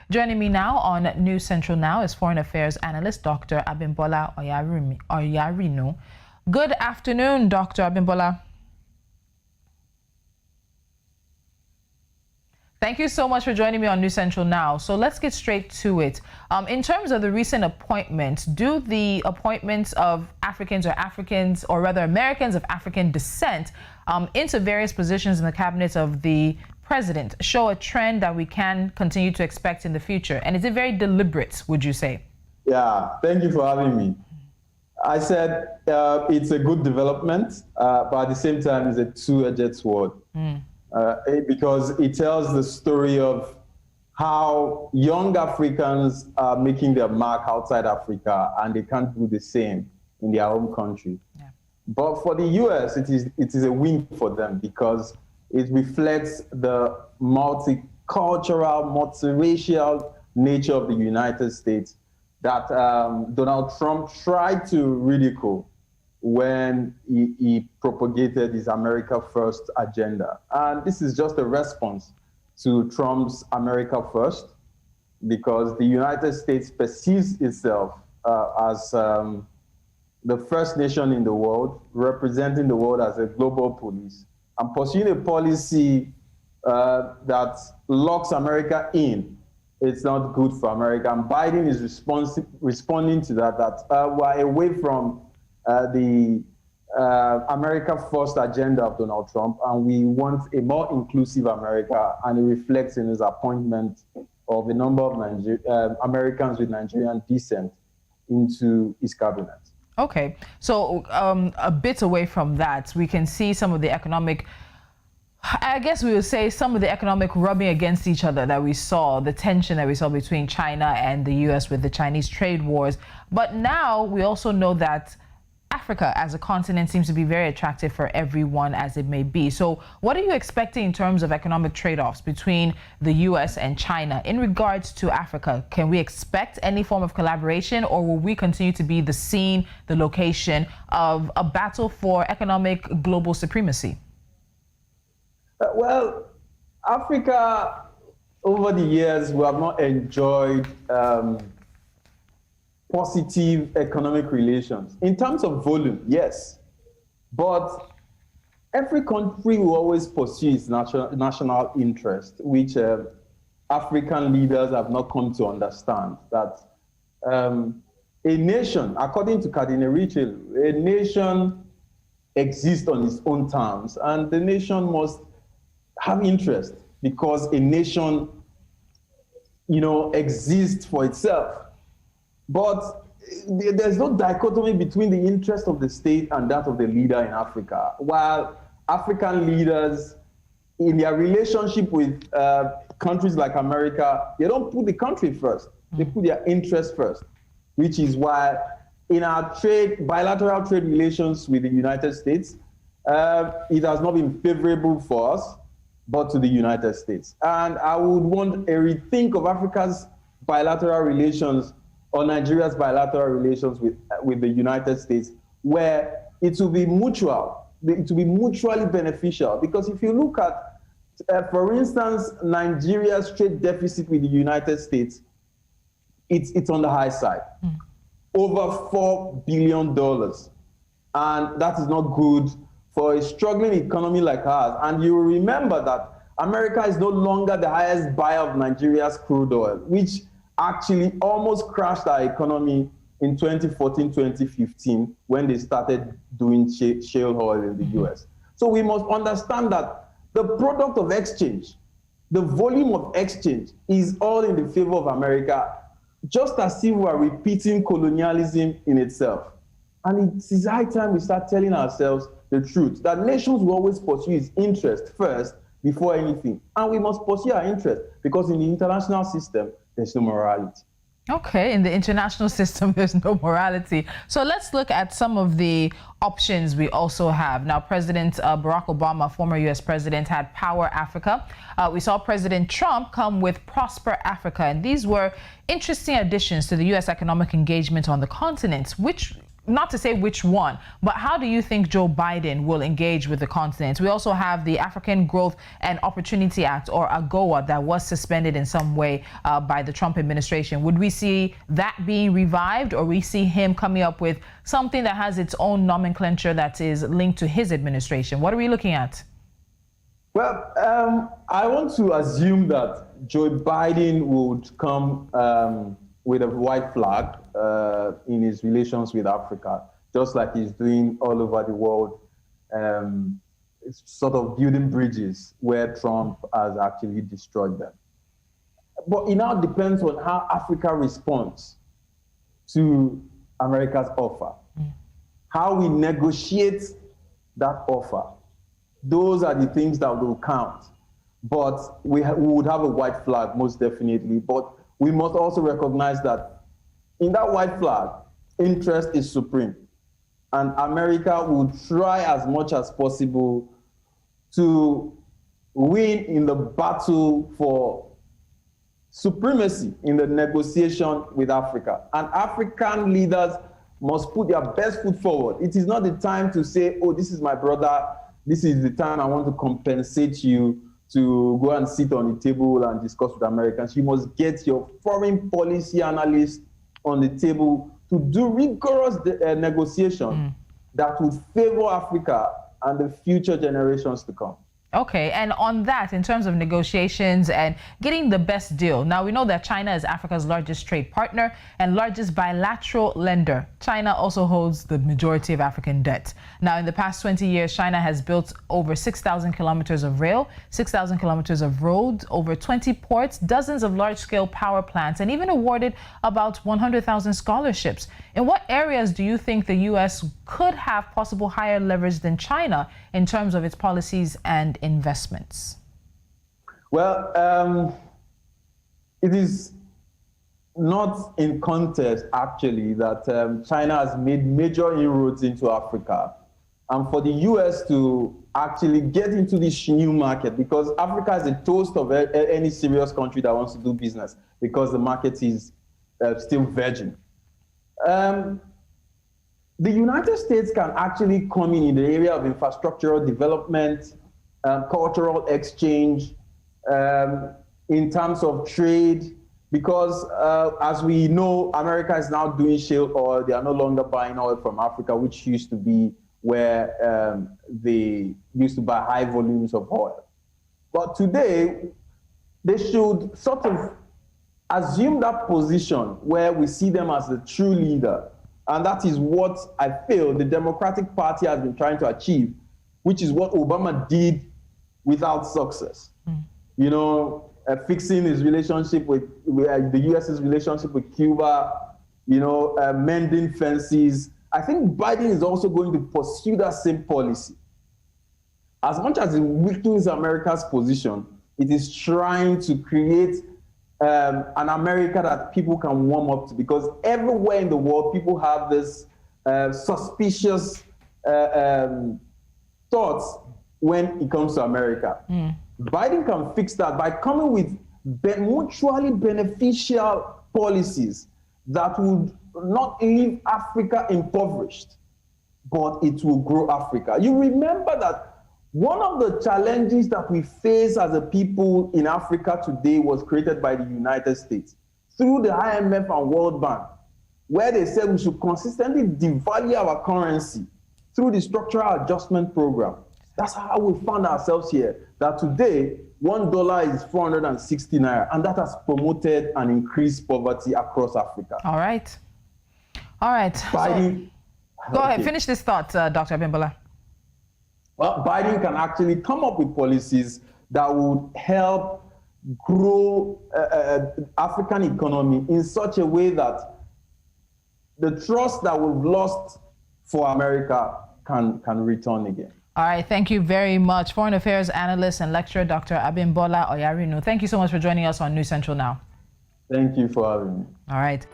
Joining me now on News Central Now is Foreign Affairs Analyst Dr. Abimbola Oyarinu. Good afternoon, Dr. Abimbola. Thank you so much for joining me on News Central Now. So let's get straight to it. In terms of the recent appointments, do the appointments of Africans or rather Americans of African descent into various positions in the cabinet of the president show a trend that we can continue to expect in the future? And is it very deliberate, would you say? Yeah, thank you for having me. I said it's a good development, but at the same time, it's a two-edged sword. Because it tells the story of how young Africans are making their mark outside Africa, and they can't do the same in their home country. Yeah. But for the US, it is a win for them because it reflects the multicultural, multiracial nature of the United States that Donald Trump tried to ridicule when he propagated his America First agenda. And this is just a response to Trump's America First, because the United States perceives itself as the first nation in the world, representing the world as a global police, and pursuing a policy that locks America in. It's not good for America. And Biden is responding to that we're away from the America First agenda of Donald Trump, and we want a more inclusive America, and it reflects in his appointment of a number of Americans with Nigerian descent into his cabinet. Okay, so a bit away from that, we can see some of the economic, I guess we would say some of the economic rubbing against each other that we saw, the tension that we saw between China and the US with the Chinese trade wars. But now we also know that Africa as a continent seems to be very attractive for everyone, as it may be. So what are you expecting in terms of economic trade-offs between the US and China in regards to Africa? Can we expect any form of collaboration, or will we continue to be the scene, the location of a battle for economic global supremacy? Well, Africa, over the years, we have not enjoyed positive economic relations. In terms of volume, yes, but every country will always pursue its national interest, which African leaders have not come to understand, that a nation, according to Cardinal Richelieu, a nation exists on its own terms, and the nation must have interest, because a nation, exists for itself. But there's no dichotomy between the interest of the state and that of the leader in Africa. While African leaders, in their relationship with countries like America, they don't put the country first. They put their interest first, which is why in our bilateral trade relations with the United States, it has not been favorable for us, but to the United States. And I would want a rethink of Africa's bilateral relations, or Nigeria's bilateral relations with the United States, where it will be mutual, it will be mutually beneficial. Because if you look at, for instance, Nigeria's trade deficit with the United States, it's on the high side, over $4 billion. And that is not good for a struggling economy like ours. And you will remember that America is no longer the highest buyer of Nigeria's crude oil, which actually almost crashed our economy in 2014, 2015, when they started doing shale oil in the US. So we must understand that the product of exchange, the volume of exchange, is all in the favor of America, just as if we are repeating colonialism in itself. And it is high time we start telling ourselves the truth, that nations will always pursue its interest first before anything. And we must pursue our interest, because in the international system, there's no morality. Okay, in the international system, there's no morality. So let's look at some of the options we also have. Now, President Barack Obama, former U.S. president, had Power Africa. We saw President Trump come with Prosper Africa. And these were interesting additions to the U.S. economic engagement on the continent, which not to say which one, but how do you think Joe Biden will engage with the continent? We also have the African Growth and Opportunity Act, or AGOA, that was suspended in some way by the Trump administration. Would we see that being revived, or we see him coming up with something that has its own nomenclature that is linked to his administration? What are we looking at? Well, I want to assume that Joe Biden would come with a white flag in his relations with Africa, just like he's doing all over the world, sort of building bridges where Trump has actually destroyed them. But it now depends on how Africa responds to America's offer, how we negotiate that offer. Those are the things that will count. But we would have a white flag, most definitely. But we must also recognize that in that white flag, interest is supreme. And America will try as much as possible to win in the battle for supremacy in the negotiation with Africa. And African leaders must put their best foot forward. It is not the time to say, oh, this is my brother, this is the time I want to compensate you to go and sit on the table and discuss with Americans. You must get your foreign policy analysts on the table to do rigorous negotiation that would favor Africa and the future generations to come. Okay, and on that, in terms of negotiations and getting the best deal, now we know that China is Africa's largest trade partner and largest bilateral lender. China also holds the majority of African debt. Now, in the past 20 years, China has built over 6,000 kilometers of rail, 6,000 kilometers of road, over 20 ports, dozens of large-scale power plants, and even awarded about 100,000 scholarships. In what areas do you think the U.S. could have possible higher leverage than China in terms of its policies and investments? Well, it is not in contest, actually, that China has made major inroads into Africa. And for the U.S. to actually get into this new market, because Africa is a toast of any serious country that wants to do business, because the market is still virgin. The United States can actually come in the area of infrastructural development, cultural exchange, in terms of trade, because as we know, America is now doing shale oil. They are no longer buying oil from Africa, which used to be where they used to buy high volumes of oil. But today, they should sort of assume that position where we see them as the true leader. And that is what I feel the Democratic Party has been trying to achieve, which is what Obama did without success. You know, fixing his relationship with the US's relationship with Cuba, you know, mending fences. I think Biden is also going to pursue that same policy. As much as it weakens America's position, it is trying to create an America that people can warm up to, because everywhere in the world, people have this suspicious thoughts when it comes to America. Biden can fix that by coming with mutually beneficial policies that would not leave Africa impoverished, but it will grow Africa. You remember that one of the challenges that we face as a people in Africa today was created by the United States through the IMF and World Bank, where they said we should consistently devalue our currency through the structural adjustment program. That's how we found ourselves here, that today, $1 is 460 naira, and that has promoted and increased poverty across Africa. All right. All right. Biden, go ahead, finish this thought, Dr. Abimbola. Well, Biden can actually come up with policies that would help grow African economy in such a way that the trust that we've lost for America can return again. All right, thank you very much. Foreign Affairs Analyst and Lecturer Dr. Abimbola Oyarinu. Thank you so much for joining us on News Central Now. Thank you for having me. All right.